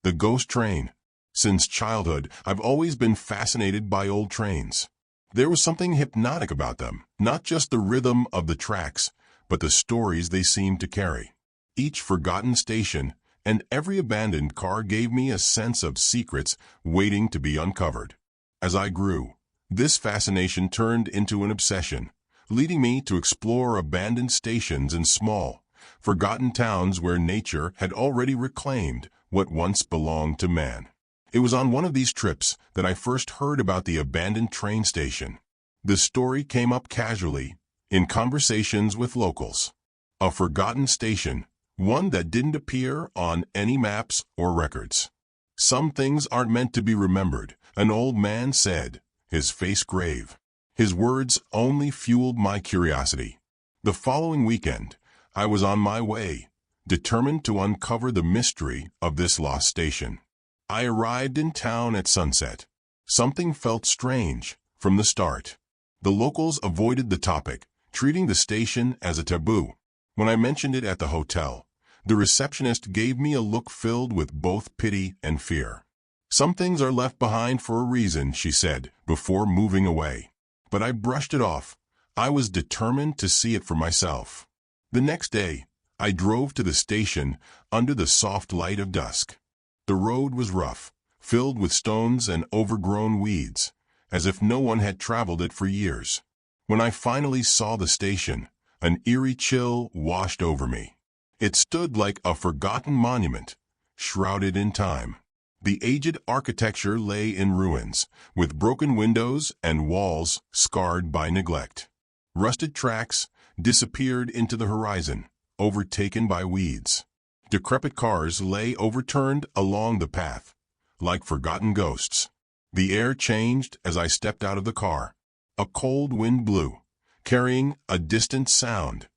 The ghost train. Since childhood, I've always been fascinated by old trains. There was something hypnotic about them, not just the rhythm of the tracks, but the stories they seemed to carry. Each forgotten station and every abandoned car gave me a sense of secrets waiting to be uncovered. As I grew, this fascination turned into an obsession, leading me to explore abandoned stations in small, forgotten towns where nature had already reclaimed what once belonged to man. It was on one of these trips that I first heard about the abandoned train station. The story came up casually, in conversations with locals. A forgotten station, one that didn't appear on any maps or records. Some things aren't meant to be remembered, an old man said, his face grave. His words only fueled my curiosity. The following weekend, I was on my way, determined to uncover the mystery of this lost station. I arrived in town at sunset. Something felt strange from the start. The locals avoided the topic, treating the station as a taboo. When I mentioned it at the hotel, the receptionist gave me a look filled with both pity and fear. Some things are left behind for a reason, she said, before moving away. But I brushed it off. I was determined to see it for myself. The next day, I drove to the station under the soft light of dusk. The road was rough, filled with stones and overgrown weeds, as if no one had traveled it for years. When I finally saw the station, an eerie chill washed over me. It stood like a forgotten monument, shrouded in time. The aged architecture lay in ruins, with broken windows and walls scarred by neglect. Rusted tracks disappeared into the horizon, overtaken by weeds. Decrepit cars lay overturned along the path, like forgotten ghosts. The air changed as I stepped out of the car. A cold wind blew, carrying a distant sound,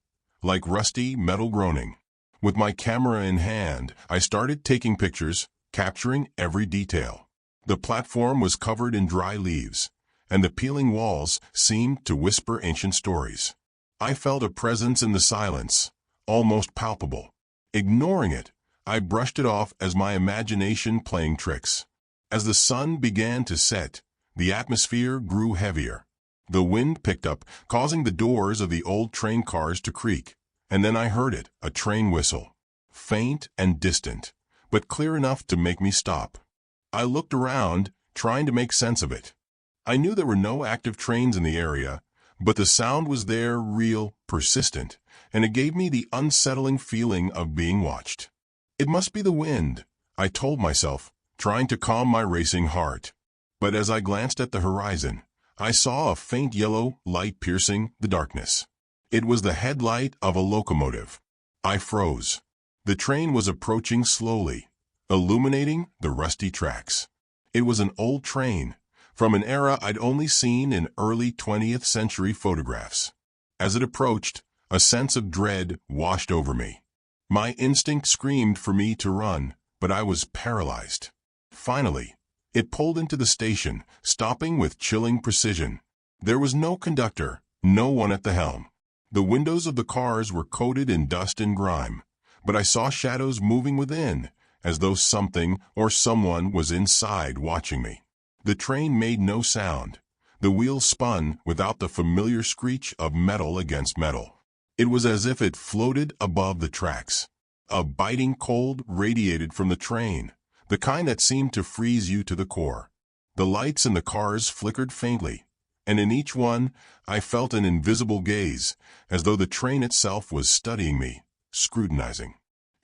like rusty metal groaning. With my camera in hand, I started taking pictures, capturing every detail. The platform was covered in dry leaves, and the peeling walls seemed to whisper ancient stories. I felt a presence in the silence, almost palpable. Ignoring it, I brushed it off as my imagination playing tricks. As the sun began to set, the atmosphere grew heavier. The wind picked up, causing the doors of the old train cars to creak. And then I heard it, a train whistle. Faint and distant, but clear enough to make me stop. I looked around, trying to make sense of it. I knew there were no active trains in the area, but the sound was there, real, persistent, and it gave me the unsettling feeling of being watched. It must be the wind, I told myself, trying to calm my racing heart. But as I glanced at the horizon, I saw a faint yellow light piercing the darkness. It was the headlight of a locomotive. I froze. The train was approaching slowly, illuminating the rusty tracks. It was an old train, from an era I'd only seen in early 20th century photographs. As it approached, a sense of dread washed over me. My instinct screamed for me to run, but I was paralyzed. Finally, it pulled into the station, stopping with chilling precision. There was no conductor, no one at the helm. The windows of the cars were coated in dust and grime, but I saw shadows moving within, as though something or someone was inside watching me. The train made no sound. The wheels spun without the familiar screech of metal against metal. It was as if it floated above the tracks. A biting cold radiated from the train, the kind that seemed to freeze you to the core. The lights in the cars flickered faintly, and in each one I felt an invisible gaze, as though the train itself was studying me, scrutinizing.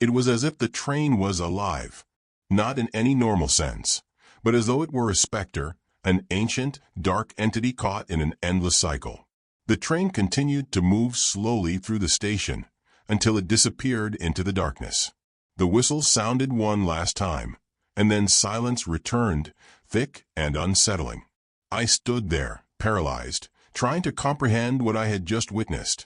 It was as if the train was alive, not in any normal sense, but as though it were a specter, an ancient, dark entity caught in an endless cycle. The train continued to move slowly through the station until it disappeared into the darkness. The whistle sounded one last time, and then silence returned, thick and unsettling. I stood there, paralyzed, trying to comprehend what I had just witnessed.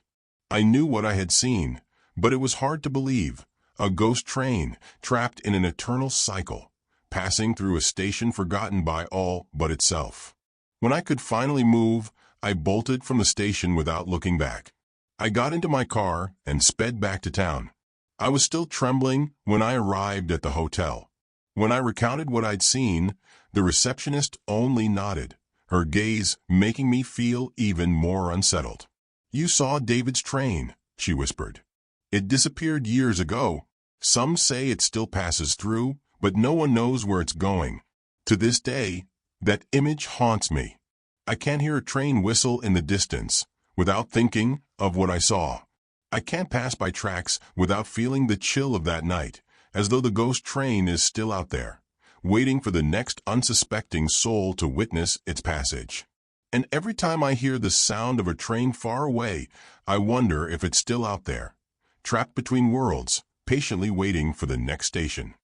I knew what I had seen, but it was hard to believe. A ghost train, trapped in an eternal cycle, passing through a station forgotten by all but itself. When I could finally move, I bolted from the station without looking back. I got into my car and sped back to town. I was still trembling when I arrived at the hotel. When I recounted what I'd seen, the receptionist only nodded, her gaze making me feel even more unsettled. "You saw David's train," she whispered. "It disappeared years ago. Some say it still passes through, but no one knows where it's going. To this day, that image haunts me. I can't hear a train whistle in the distance without thinking of what I saw. I can't pass by tracks without feeling the chill of that night, as though the ghost train is still out there, waiting for the next unsuspecting soul to witness its passage. And every time I hear the sound of a train far away, I wonder if it's still out there, trapped between worlds, patiently waiting for the next station."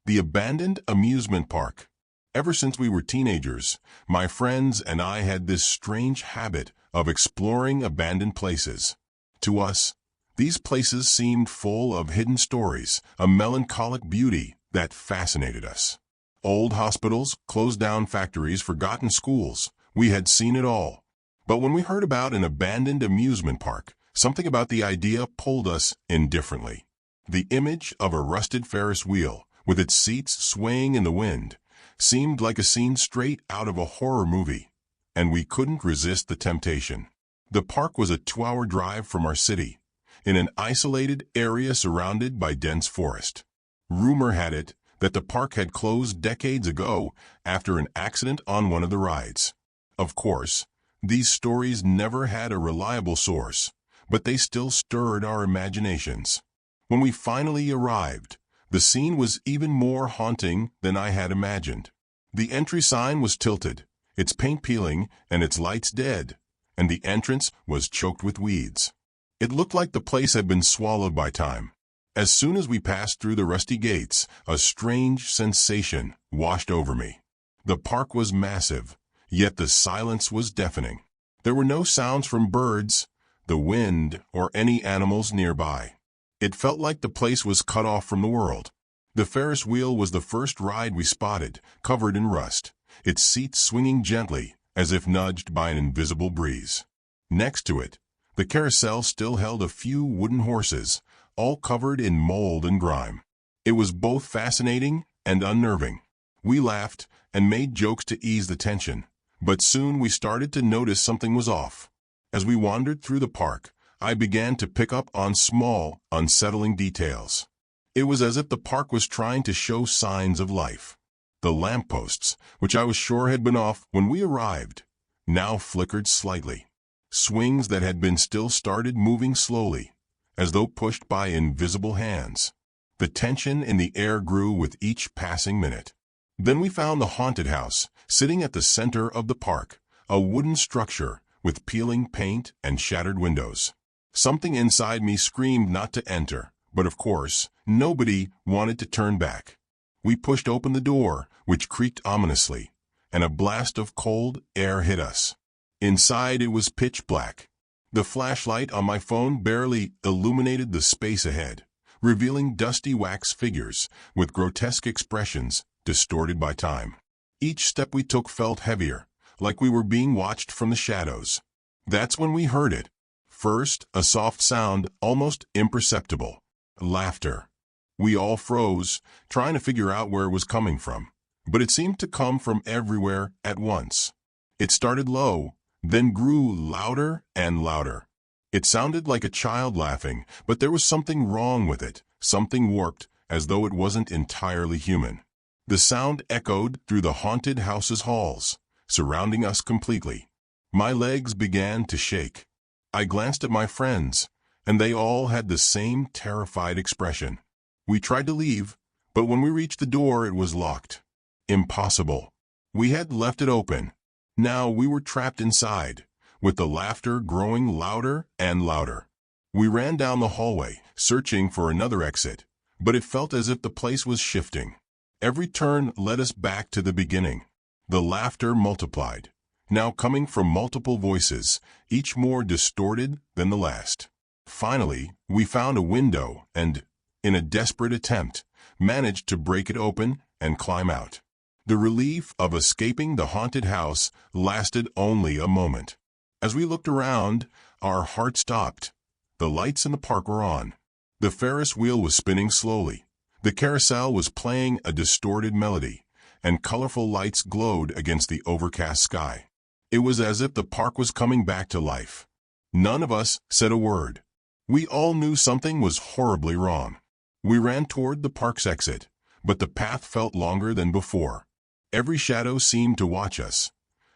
The abandoned amusement park. Ever since we were teenagers, my friends and I had this strange habit of exploring abandoned places. To us, these places seemed full of hidden stories, a melancholic beauty that fascinated us. Old hospitals, closed-down factories, forgotten schools. We had seen it all. But when we heard about an abandoned amusement park, something about the idea pulled us in differently. The image of a rusted Ferris wheel, with its seats swaying in the wind, seemed like a scene straight out of a horror movie, and we couldn't resist the temptation. The park was a 2-hour drive from our city, in an isolated area surrounded by dense forest. Rumor had it that the park had closed decades ago after an accident on one of the rides. Of course, these stories never had a reliable source, but they still stirred our imaginations. When we finally arrived, the scene was even more haunting than I had imagined. The entry sign was tilted, its paint peeling and its lights dead, and the entrance was choked with weeds. It looked like the place had been swallowed by time. As soon as we passed through the rusty gates, a strange sensation washed over me. The park was massive, yet the silence was deafening. There were no sounds from birds, the wind, or any animals nearby. It felt like the place was cut off from the world. The Ferris wheel was the first ride we spotted, covered in rust, its seats swinging gently, as if nudged by an invisible breeze. Next to it, the carousel still held a few wooden horses, all covered in mold and grime. It was both fascinating and unnerving. We laughed and made jokes to ease the tension, but soon we started to notice something was off. As we wandered through the park, I began to pick up on small, unsettling details. It was as if the park was trying to show signs of life. The lampposts, which I was sure had been off when we arrived, now flickered slightly. Swings that had been still started moving slowly, as though pushed by invisible hands. The tension in the air grew with each passing minute. Then we found the haunted house, sitting at the center of the park, a wooden structure with peeling paint and shattered windows. Something inside me screamed not to enter, but of course, nobody wanted to turn back. We pushed open the door, which creaked ominously, and a blast of cold air hit us. Inside it was pitch black. The flashlight on my phone barely illuminated the space ahead, revealing dusty wax figures with grotesque expressions distorted by time. Each step we took felt heavier, like we were being watched from the shadows. That's when we heard it. First, a soft sound, almost imperceptible. Laughter. We all froze, trying to figure out where it was coming from, but it seemed to come from everywhere at once. It started low, then grew louder and louder. It sounded like a child laughing, but there was something wrong with it, something warped, as though it wasn't entirely human. The sound echoed through the haunted house's halls, surrounding us completely. My legs began to shake. I glanced at my friends, and they all had the same terrified expression. We tried to leave, but when we reached the door it was locked. Impossible. We had left it open. Now we were trapped inside, with the laughter growing louder and louder. We ran down the hallway, searching for another exit, but it felt as if the place was shifting. Every turn led us back to the beginning. The laughter multiplied, now coming from multiple voices, each more distorted than the last. Finally, we found a window and, in a desperate attempt, managed to break it open and climb out. The relief of escaping the haunted house lasted only a moment. As we looked around, our hearts stopped. The lights in the park were on. The Ferris wheel was spinning slowly, The carousel was playing a distorted melody, and colorful lights glowed against the overcast sky. It was as if the park was coming back to life. None of us said a word. We all knew something was horribly wrong. We ran toward the park's exit, but the path felt longer than before. Every shadow seemed to watch us,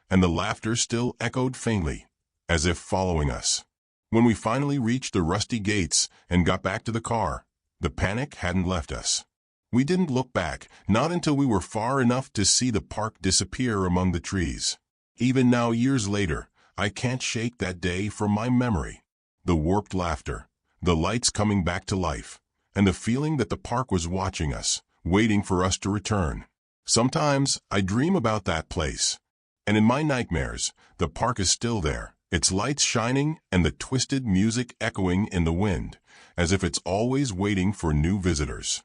and the laughter still echoed faintly, as if following us. When we finally reached the rusty gates and got back to the car, the panic hadn't left us. We didn't look back, not until we were far enough to see the park disappear among the trees. Even now, years later, I can't shake that day from my memory. The warped laughter, the lights coming back to life, and the feeling that the park was watching us, waiting for us to return. Sometimes I dream about that place, and in my nightmares, the park is still there, its lights shining and the twisted music echoing in the wind, as if it's always waiting for new visitors.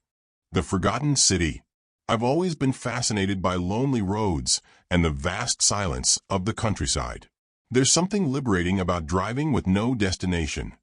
The Forgotten City. I've always been fascinated by lonely roads and the vast silence of the countryside. There's something liberating about driving with no destination,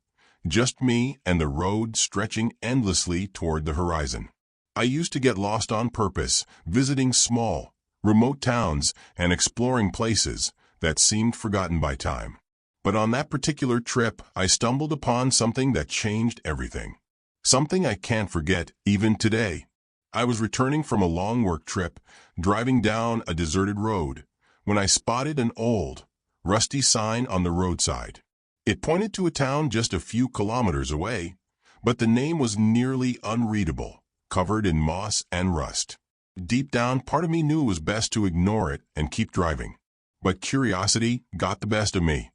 just me and the road stretching endlessly toward the horizon. I used to get lost on purpose, visiting small, remote towns and exploring places that seemed forgotten by time. But on that particular trip, I stumbled upon something that changed everything. Something I can't forget even today. I was returning from a long work trip, driving down a deserted road, when I spotted an old, rusty sign on the roadside. It pointed to a town just a few kilometers away, but the name was nearly unreadable, covered in moss and rust. Deep down, part of me knew it was best to ignore it and keep driving. But curiosity got the best of me.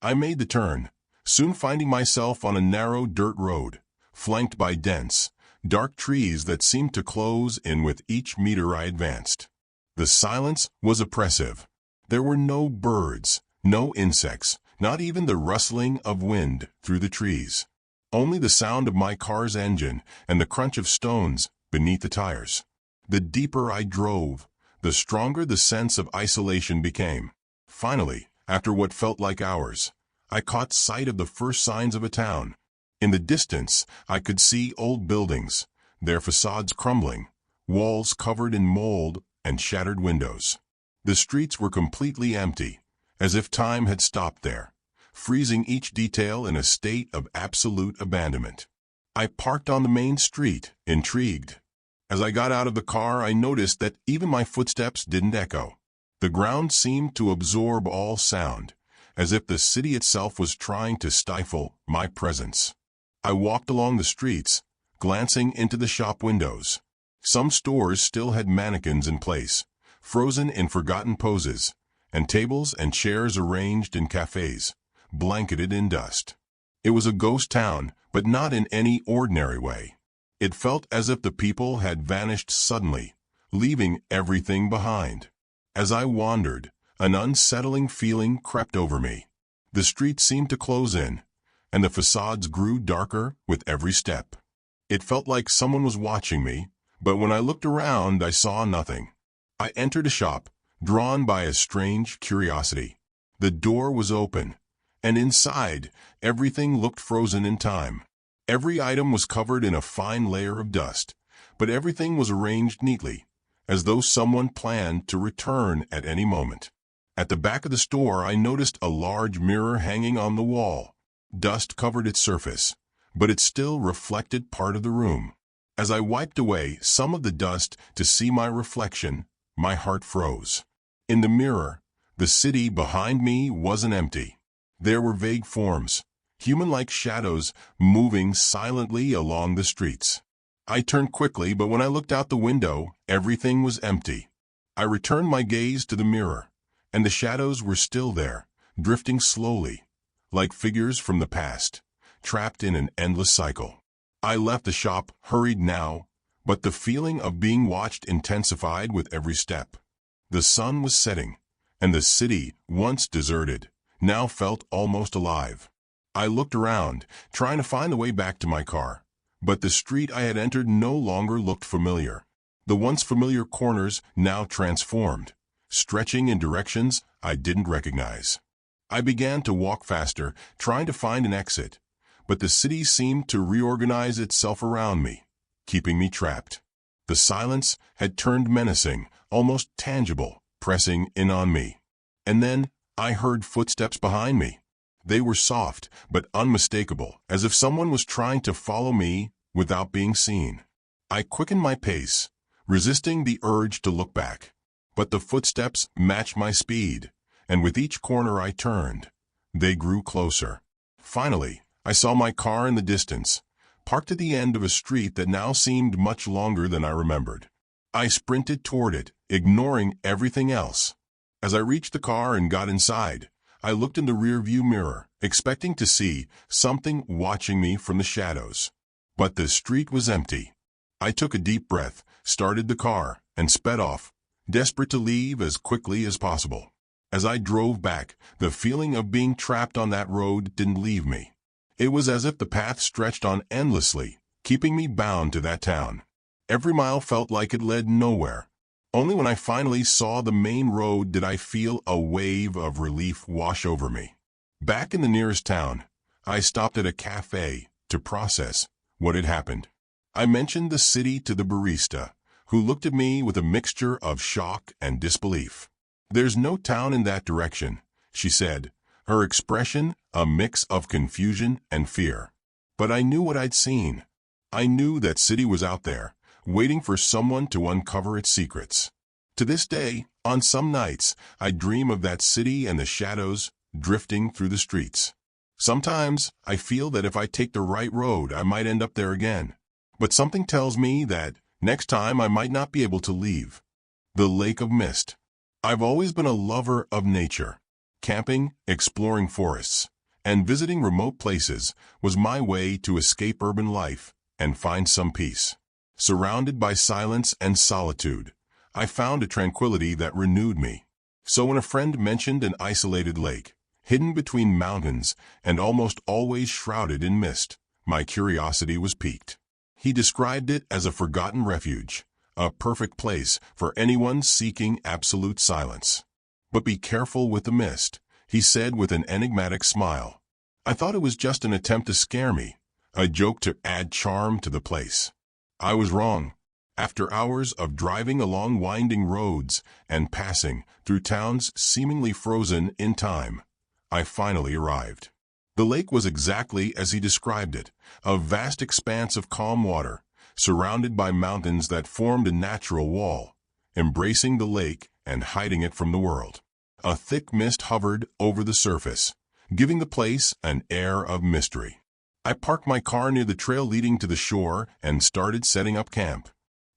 I made the turn, soon finding myself on a narrow dirt road, flanked by dense, dark trees that seemed to close in with each meter I advanced. The silence was oppressive. There were no birds, no insects, not even the rustling of wind through the trees. Only the sound of my car's engine and the crunch of stones beneath the tires. The deeper I drove, the stronger the sense of isolation became. Finally, after what felt like hours, I caught sight of the first signs of a town. In the distance, I could see old buildings, their facades crumbling, walls covered in mold and shattered windows. The streets were completely empty, as if time had stopped there, freezing each detail in a state of absolute abandonment. I parked on the main street, intrigued. As I got out of the car, I noticed that even my footsteps didn't echo. The ground seemed to absorb all sound, as if the city itself was trying to stifle my presence. I walked along the streets, glancing into the shop windows. Some stores still had mannequins in place, frozen in forgotten poses, and tables and chairs arranged in cafes, blanketed in dust. It was a ghost town, but not in any ordinary way. It felt as if the people had vanished suddenly, leaving everything behind. As I wandered, an unsettling feeling crept over me. The streets seemed to close in, and the facades grew darker with every step. It felt like someone was watching me, but when I looked around, I saw nothing. I entered a shop, drawn by a strange curiosity. The door was open, and inside, everything looked frozen in time. Every item was covered in a fine layer of dust, but everything was arranged neatly, as though someone planned to return at any moment. At the back of the store, I noticed a large mirror hanging on the wall. Dust covered its surface, but it still reflected part of the room. As I wiped away some of the dust to see my reflection, my heart froze. In the mirror, the city behind me wasn't empty. There were vague forms, human-like shadows moving silently along the streets. I turned quickly, but when I looked out the window, everything was empty. I returned my gaze to the mirror, and the shadows were still there, drifting slowly, like figures from the past, trapped in an endless cycle. I left the shop, hurried now, but the feeling of being watched intensified with every step. The sun was setting, and the city, once deserted, now felt almost alive. I looked around, trying to find the way back to my car, but the street I had entered no longer looked familiar. The once familiar corners now transformed, stretching in directions I didn't recognize. I began to walk faster, trying to find an exit, but the city seemed to reorganize itself around me, keeping me trapped. The silence had turned menacing, almost tangible, pressing in on me. And then I heard footsteps behind me. They were soft, but unmistakable, as if someone was trying to follow me without being seen. I quickened my pace, resisting the urge to look back. But the footsteps matched my speed, and with each corner I turned, they grew closer. Finally, I saw my car in the distance, parked at the end of a street that now seemed much longer than I remembered. I sprinted toward it, ignoring everything else. As I reached the car and got inside, I looked in the rearview mirror, expecting to see something watching me from the shadows. But the street was empty. I took a deep breath, started the car, and sped off, desperate to leave as quickly as possible. As I drove back, the feeling of being trapped on that road didn't leave me. It was as if the path stretched on endlessly, keeping me bound to that town. Every mile felt like it led nowhere. Only when I finally saw the main road did I feel a wave of relief wash over me. Back in the nearest town, I stopped at a cafe to process what had happened. I mentioned the city to the barista, who looked at me with a mixture of shock and disbelief. "There's no town in that direction," she said, her expression a mix of confusion and fear. But I knew what I'd seen. I knew that city was out there, waiting for someone to uncover its secrets. To this day, on some nights, I dream of that city and the shadows drifting through the streets. Sometimes I feel that if I take the right road, I might end up there again. But something tells me that next time I might not be able to leave. The Lake of Mist. I've always been a lover of nature. Camping, exploring forests, and visiting remote places was my way to escape urban life and find some peace. Surrounded by silence and solitude, I found a tranquility that renewed me. So when a friend mentioned an isolated lake, hidden between mountains and almost always shrouded in mist, my curiosity was piqued. He described it as a forgotten refuge, a perfect place for anyone seeking absolute silence. "But be careful with the mist," he said with an enigmatic smile. I thought it was just an attempt to scare me, a joke to add charm to the place. I was wrong. After hours of driving along winding roads and passing through towns seemingly frozen in time, I finally arrived. The lake was exactly as he described it, a vast expanse of calm water, surrounded by mountains that formed a natural wall, embracing the lake and hiding it from the world. A thick mist hovered over the surface, giving the place an air of mystery. I parked my car near the trail leading to the shore and started setting up camp.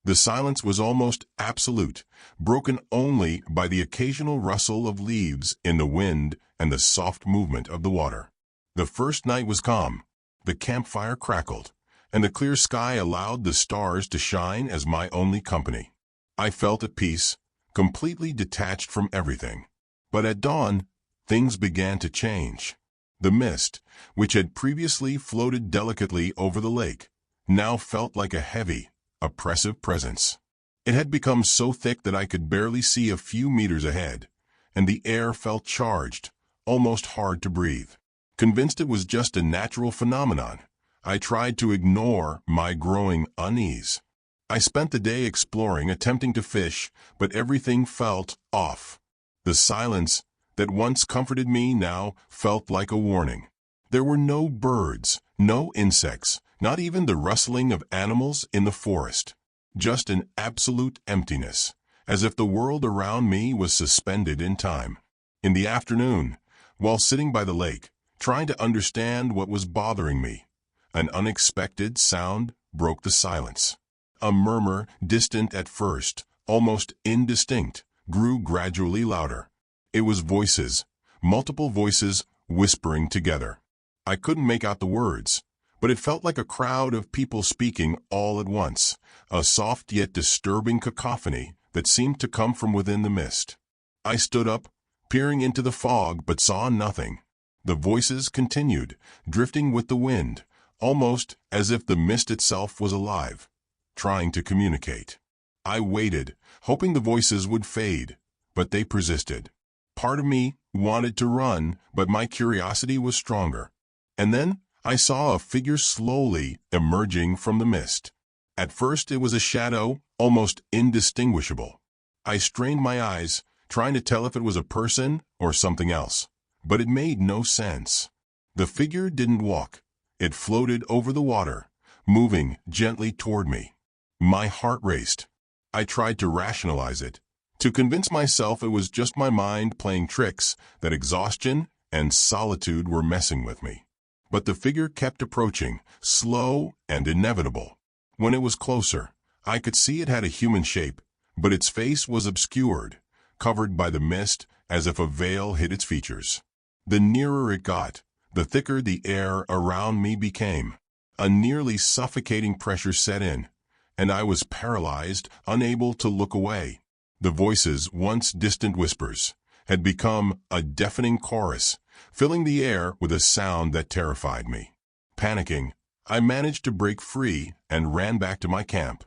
The silence was almost absolute, broken only by the occasional rustle of leaves in the wind and the soft movement of the water. The first night was calm. The campfire crackled, and the clear sky allowed the stars to shine as my only company. I felt at peace, completely detached from everything. But at dawn, things began to change. The mist, which had previously floated delicately over the lake, now felt like a heavy, oppressive presence. It had become so thick that I could barely see a few meters ahead, and the air felt charged, almost hard to breathe. Convinced it was just a natural phenomenon, I tried to ignore my growing unease. I spent the day exploring, attempting to fish, but everything felt off. The silence that once comforted me now felt like a warning. There were no birds, no insects, not even the rustling of animals in the forest. Just an absolute emptiness, as if the world around me was suspended in time. In the afternoon, while sitting by the lake, trying to understand what was bothering me, an unexpected sound broke the silence. A murmur, distant at first, almost indistinct, grew gradually louder. It was voices, multiple voices whispering together. I couldn't make out the words, but it felt like a crowd of people speaking all at once, a soft yet disturbing cacophony that seemed to come from within the mist. I stood up, peering into the fog, but saw nothing. The voices continued, drifting with the wind, almost as if the mist itself was alive, trying to communicate. I waited, hoping the voices would fade, but they persisted. Part of me wanted to run, but my curiosity was stronger. And then I saw a figure slowly emerging from the mist. At first it was a shadow, almost indistinguishable. I strained my eyes, trying to tell if it was a person or something else. But it made no sense. The figure didn't walk. It floated over the water, moving gently toward me. My heart raced. I tried to rationalize it, to convince myself it was just my mind playing tricks, that exhaustion and solitude were messing with me. But the figure kept approaching, slow and inevitable. When it was closer, I could see it had a human shape, but its face was obscured, covered by the mist as if a veil hid its features. The nearer it got, the thicker the air around me became. A nearly suffocating pressure set in, and I was paralyzed, unable to look away. The voices, once distant whispers, had become a deafening chorus, filling the air with a sound that terrified me. Panicking, I managed to break free and ran back to my camp.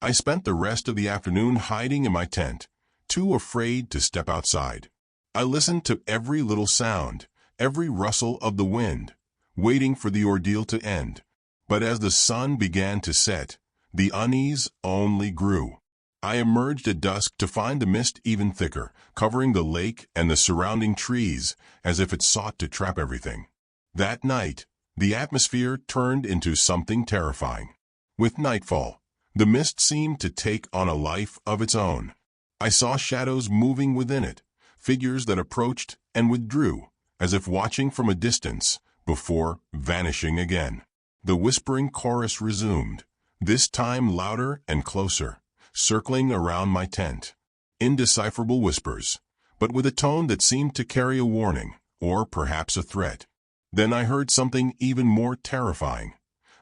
I spent the rest of the afternoon hiding in my tent, too afraid to step outside. I listened to every little sound, every rustle of the wind, waiting for the ordeal to end. But as the sun began to set, the unease only grew. I emerged at dusk to find the mist even thicker, covering the lake and the surrounding trees as if it sought to trap everything. That night, the atmosphere turned into something terrifying. With nightfall, the mist seemed to take on a life of its own. I saw shadows moving within it, figures that approached and withdrew, as if watching from a distance, before vanishing again. The whispering chorus resumed, this time louder and closer, circling around my tent. Indecipherable whispers, but with a tone that seemed to carry a warning, or perhaps a threat. Then I heard something even more terrifying,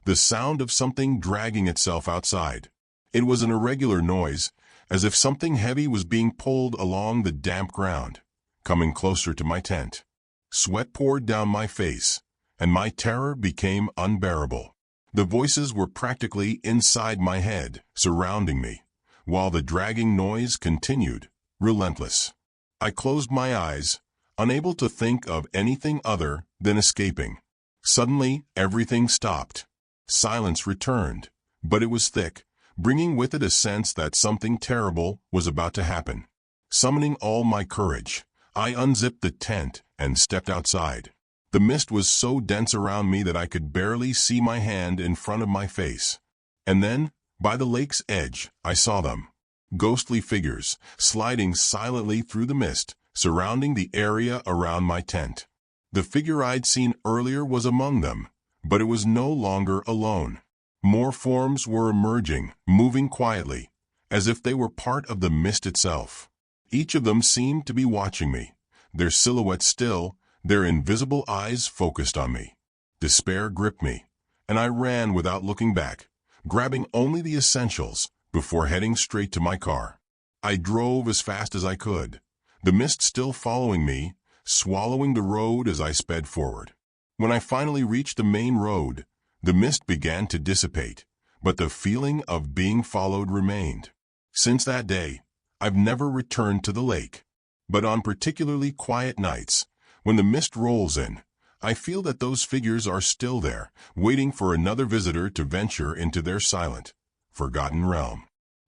the sound of something dragging itself outside. It was an irregular noise, as if something heavy was being pulled along the damp ground, coming closer to my tent. Sweat poured down my face, and my terror became unbearable. The voices were practically inside my head, surrounding me, while the dragging noise continued, relentless. I closed my eyes, unable to think of anything other than escaping. Suddenly, everything stopped. Silence returned, but it was thick, bringing with it a sense that something terrible was about to happen. Summoning all my courage, I unzipped the tent and stepped outside. The mist was so dense around me that I could barely see my hand in front of my face. And then, by the lake's edge, I saw them. Ghostly figures, sliding silently through the mist, surrounding the area around my tent. The figure I'd seen earlier was among them, but it was no longer alone. More forms were emerging, moving quietly, as if they were part of the mist itself. Each of them seemed to be watching me, their silhouettes still, their invisible eyes focused on me. Despair gripped me, and I ran without looking back, grabbing only the essentials before heading straight to my car. I drove as fast as I could, the mist still following me, swallowing the road as I sped forward. When I finally reached the main road, the mist began to dissipate, but the feeling of being followed remained. Since that day, I've never returned to the lake. But on particularly quiet nights, when the mist rolls in, I feel that those figures are still there, waiting for another visitor to venture into their silent, forgotten realm.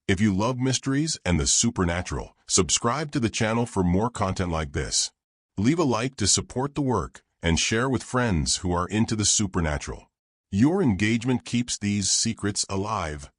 If you love mysteries and the supernatural, subscribe to the channel for more content like this. Leave a like to support the work, and share with friends who are into the supernatural. Your engagement keeps these secrets alive.